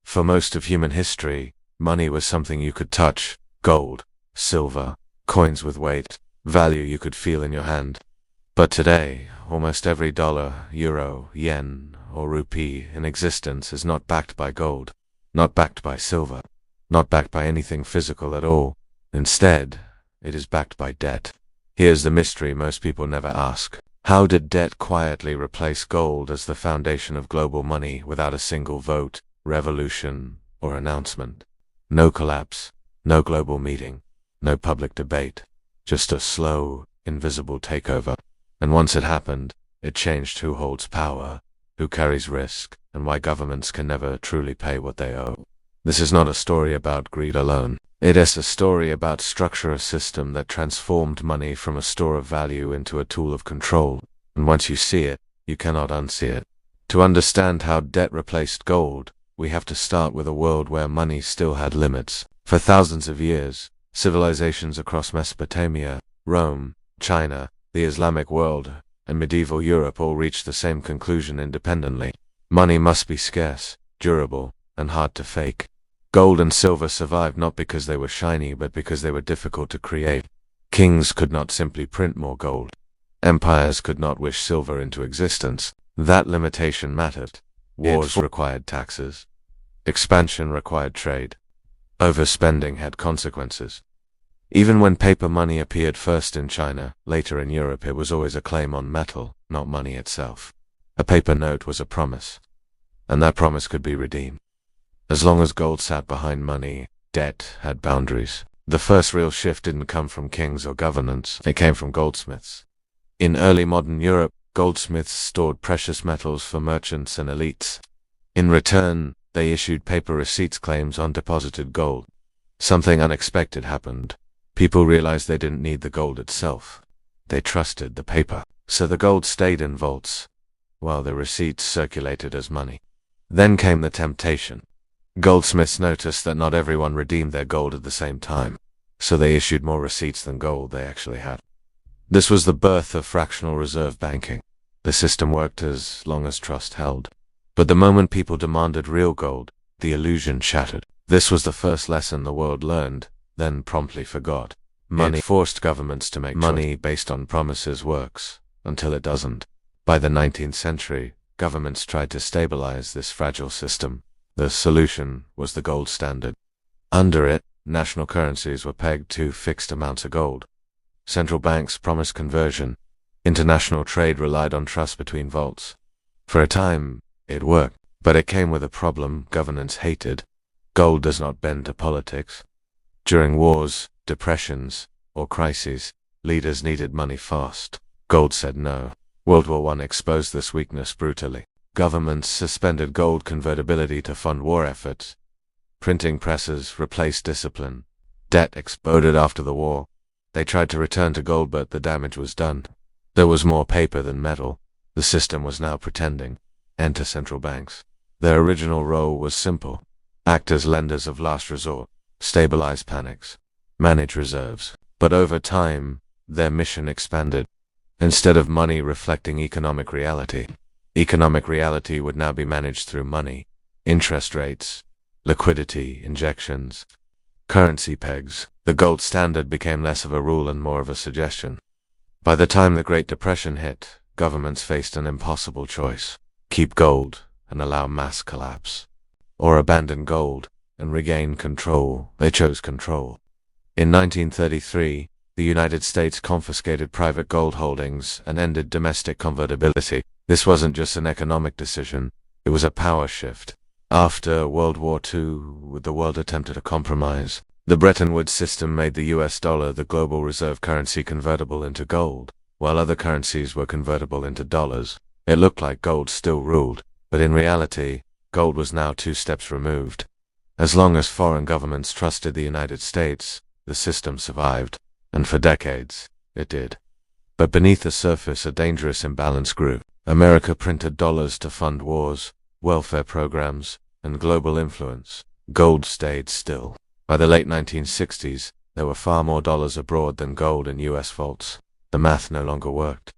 For most of human history, money was something you could touch: gold, silver, coins with weight, value you could feel in your hand. But today, almost every dollar, euro, yen, or rupee in existence is not backed by gold, not backed by silver, not backed by anything physical at all. Instead, it is backed by debt. Here's the mystery most people never ask. How did debt quietly replace gold as the foundation of global money without a single vote, revolution, or announcement? No collapse, no global meeting, no public debate, just a slow, invisible takeover. And once it happened, it changed who holds power, who carries risk, and why governments can never truly pay what they owe. This is not a story about greed alone. It is a story about structure, a system that transformed money from a store of value into a tool of control. And once you see it, you cannot unsee it. To understand how debt replaced gold, we have to start with a world where money still had limits. For thousands of years, civilizations across Mesopotamia, Rome, China, the Islamic world, and medieval Europe all reached the same conclusion independently. Money must be scarce, durable, and hard to fake. Gold and silver survived not because they were shiny, but because they were difficult to create. Kings could not simply print more gold. Empires could not wish silver into existence. That limitation mattered. Wars required taxes. Expansion required trade. Overspending had consequences. Even when paper money appeared first in China, later in Europe, it was always a claim on metal, not money itself. A paper note was a promise, and that promise could be redeemed. As long as gold sat behind money, debt had boundaries. The first real shift didn't come from kings or governments, it came from goldsmiths. In early modern Europe, goldsmiths stored precious metals for merchants and elites. In return, they issued paper receipts, claims on deposited gold. Something unexpected happened. People realized they didn't need the gold itself. They trusted the paper. So the gold stayed in vaults, while the receipts circulated as money. Then came the temptation. Goldsmiths noticed that not everyone redeemed their gold at the same time, so they issued more receipts than gold they actually had. This was the birth of fractional reserve banking. The system worked as long as trust held. But the moment people demanded real gold, the illusion shattered. This was the first lesson the world learned, then promptly forgot. Money forced governments to make money based on promises works, until it doesn't. By the 19th century, governments tried to stabilize this fragile system. The solution was the gold standard. Under it, national currencies were pegged to fixed amounts of gold. Central banks promised conversion. International trade relied on trust between vaults. For a time, it worked, but it came with a problem governments hated. Gold does not bend to politics. During wars, depressions, or crises, leaders needed money fast. Gold said no. World War I exposed this weakness brutally. Governments suspended gold convertibility to fund war efforts. Printing presses replaced discipline. Debt exploded after the war. They tried to return to gold, but the damage was done. There was more paper than metal. The system was now pretending. Enter central banks. Their original role was simple: act as lenders of last resort, stabilize panics, manage reserves. But over time, their mission expanded. Instead of money reflecting economic reality would now be managed through money, interest rates, liquidity injections, currency pegs. The gold standard became less of a rule and more of a suggestion. By the time the Great Depression hit, governments faced an impossible choice: keep gold and allow mass collapse, or abandon gold and regain control. They chose control. In 1933, the United States confiscated private gold holdings and ended domestic convertibility. This wasn't just an economic decision, it was a power shift. After World War II, the world attempted a compromise. The Bretton Woods system made the US dollar the global reserve currency convertible into gold, while other currencies were convertible into dollars. It looked like gold still ruled, but in reality, gold was now 2 steps removed. As long as foreign governments trusted the United States, the system survived, and for decades, it did. But beneath the surface, a dangerous imbalance grew. America printed dollars to fund wars, welfare programs, and global influence. Gold stayed still. By the late 1960s, there were far more dollars abroad than gold in US vaults. The math no longer worked.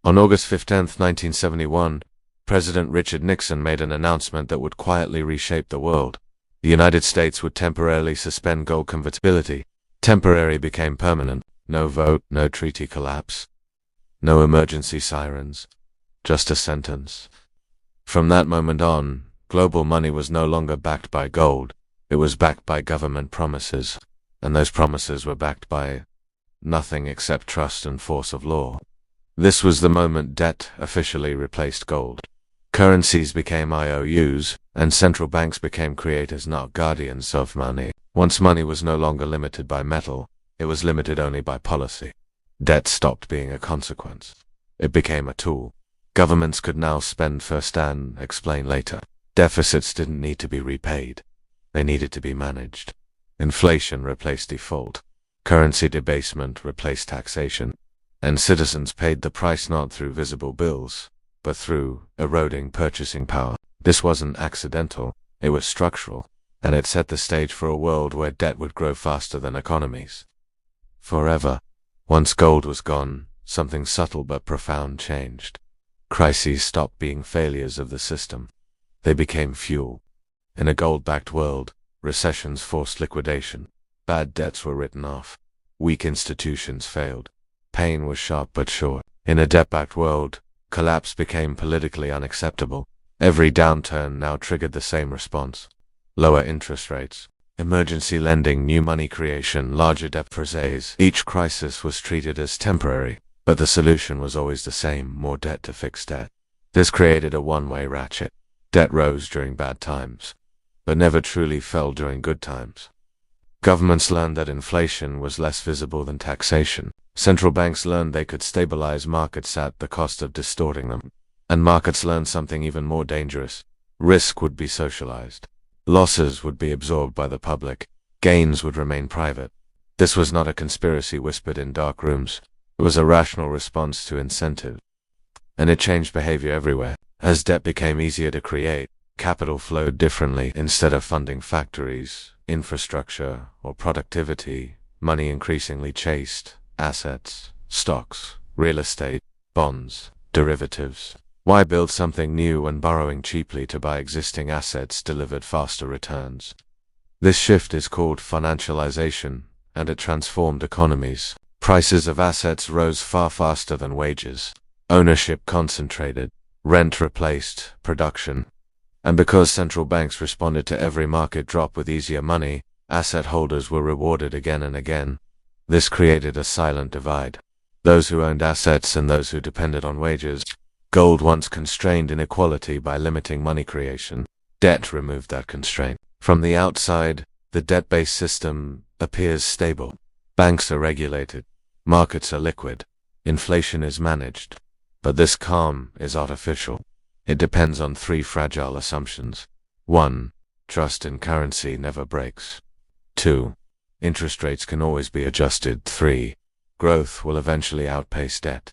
On August 15, 1971, President Richard Nixon made an announcement that would quietly reshape the world. The United States would temporarily suspend gold convertibility. Temporary became permanent. No vote, no treaty collapse, no emergency sirens, just a sentence. From that moment on, global money was no longer backed by gold. It was backed by government promises, and those promises were backed by nothing except trust and force of law. This was the moment debt officially replaced gold. Currencies became IOUs, and central banks became creators, not guardians of money. Once money was no longer limited by metal, it was limited only by policy. Debt stopped being a consequence. It became a tool. Governments could now spend first and explain later. Deficits didn't need to be repaid. They needed to be managed. Inflation replaced default. Currency debasement replaced taxation. And citizens paid the price not through visible bills, but through eroding purchasing power. This wasn't accidental, it was structural, and it set the stage for a world where debt would grow faster than economies. Forever. Once gold was gone, something subtle but profound changed. Crises stopped being failures of the system. They became fuel. In a gold-backed world, recessions forced liquidation. Bad debts were written off. Weak institutions failed. Pain was sharp but short. In a debt-backed world, collapse became politically unacceptable. Every downturn now triggered the same response. Lower interest rates, emergency lending, new money creation, larger debt freezes. Each crisis was treated as temporary, but the solution was always the same: more debt to fix debt. This created a one-way ratchet. Debt rose during bad times, but never truly fell during good times. Governments learned that inflation was less visible than taxation. Central banks learned they could stabilize markets at the cost of distorting them. And markets learned something even more dangerous. Risk would be socialized. Losses would be absorbed by the public. Gains would remain private. This was not a conspiracy whispered in dark rooms. It was a rational response to incentive. And it changed behavior everywhere. As debt became easier to create, capital flowed differently. Instead of funding factories, infrastructure, or productivity, money increasingly chased assets, stocks, real estate, bonds, derivatives. Why build something new when borrowing cheaply to buy existing assets delivered faster returns? This shift is called financialization, and it transformed economies. Prices of assets rose far faster than wages. Ownership concentrated. Rent replaced production. And because central banks responded to every market drop with easier money, asset holders were rewarded again and again. This created a silent divide. Those who owned assets and those who depended on wages. Gold once constrained inequality by limiting money creation. Debt removed that constraint. From the outside, the debt-based system appears stable. Banks are regulated. Markets are liquid. Inflation is managed. But this calm is artificial. It depends on three fragile assumptions. 1. Trust in currency never breaks. 2. Interest rates can always be adjusted. 3. Growth will eventually outpace debt.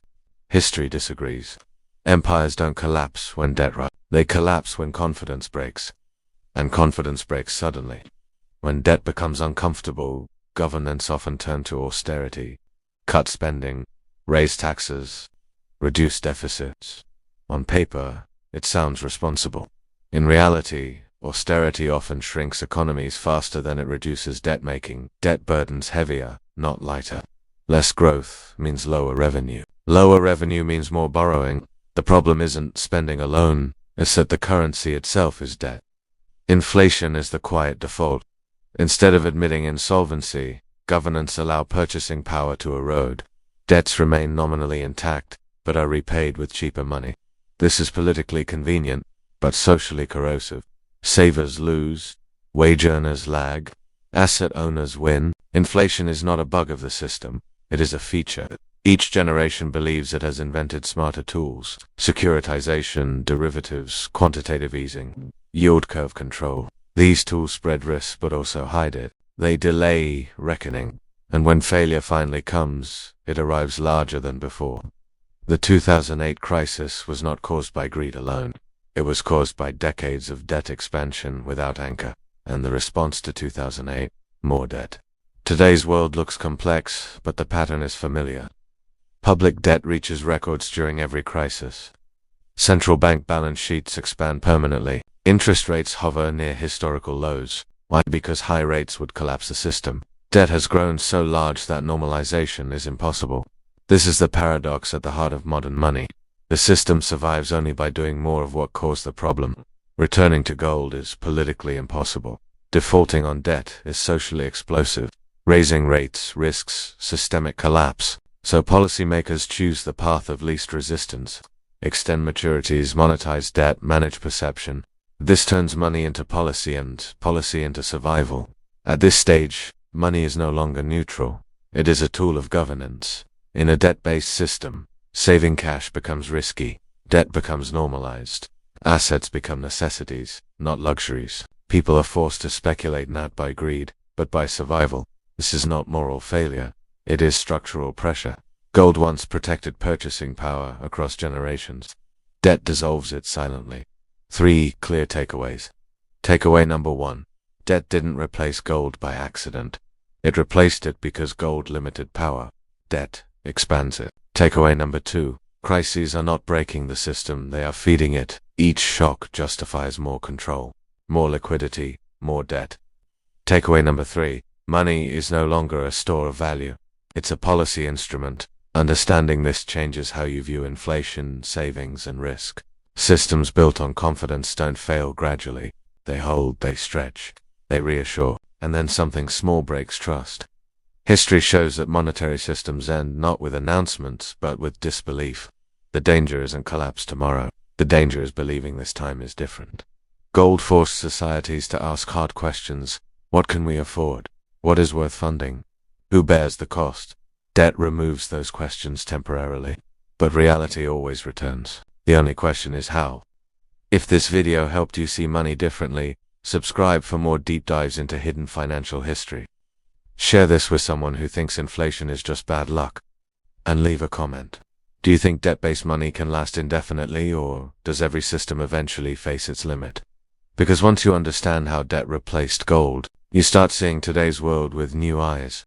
History disagrees. Empires don't collapse when debt rises. They collapse when confidence breaks. And confidence breaks suddenly. When debt becomes uncomfortable, governments often turn to austerity. Cut spending, raise taxes, reduce deficits. On paper, it sounds responsible. In reality, austerity often shrinks economies faster than it reduces debt-making. Debt burdens heavier, not lighter. Less growth means lower revenue. Lower revenue means more borrowing. The problem isn't spending alone, it's that the currency itself is debt. Inflation is the quiet default. Instead of admitting insolvency, governments allow purchasing power to erode. Debts remain nominally intact, but are repaid with cheaper money. This is politically convenient, but socially corrosive. Savers lose, wage earners lag, asset owners win. Inflation is not a bug of the system, it is a feature. Each generation believes it has invented smarter tools: securitization, derivatives, quantitative easing, yield curve control. These tools spread risk but also hide it. They delay reckoning, and when failure finally comes, it arrives larger than before. The 2008 crisis was not caused by greed alone. It was caused by decades of debt expansion without anchor, and the response to 2008, more debt. Today's world looks complex, but the pattern is familiar. Public debt reaches records during every crisis. Central bank balance sheets expand permanently. Interest rates hover near historical lows. Why? Because high rates would collapse the system. Debt has grown so large that normalization is impossible. This is the paradox at the heart of modern money. The system survives only by doing more of what caused the problem. Returning to gold is politically impossible. Defaulting on debt is socially explosive. Raising rates risks systemic collapse. So policymakers choose the path of least resistance. Extend maturities, monetize debt, manage perception. This turns money into policy and policy into survival. At this stage, money is no longer neutral. It is a tool of governance. In a debt-based system, saving cash becomes risky. Debt becomes normalized. Assets become necessities, not luxuries. People are forced to speculate not by greed, but by survival. This is not moral failure. It is structural pressure. Gold once protected purchasing power across generations. Debt dissolves it silently. 3 clear takeaways. Takeaway number 1. Debt didn't replace gold by accident. It replaced it because gold limited power. Debt expands it. Takeaway number 2. Crises are not breaking the system, they are feeding it. Each shock justifies more control, more liquidity, more debt. Takeaway number 3. Money is no longer a store of value. It's a policy instrument. Understanding this changes how you view inflation, savings, and risk. Systems built on confidence don't fail gradually. They hold, they stretch, they reassure, and then something small breaks trust. History shows that monetary systems end not with announcements, but with disbelief. The danger isn't collapse tomorrow. The danger is believing this time is different. Gold forced societies to ask hard questions. What can we afford? What is worth funding? Who bears the cost? Debt removes those questions temporarily, but reality always returns. The only question is how. If this video helped you see money differently, subscribe for more deep dives into hidden financial history. Share this with someone who thinks inflation is just bad luck. And leave a comment. Do you think debt-based money can last indefinitely, or does every system eventually face its limit? Because once you understand how debt replaced gold, you start seeing today's world with new eyes.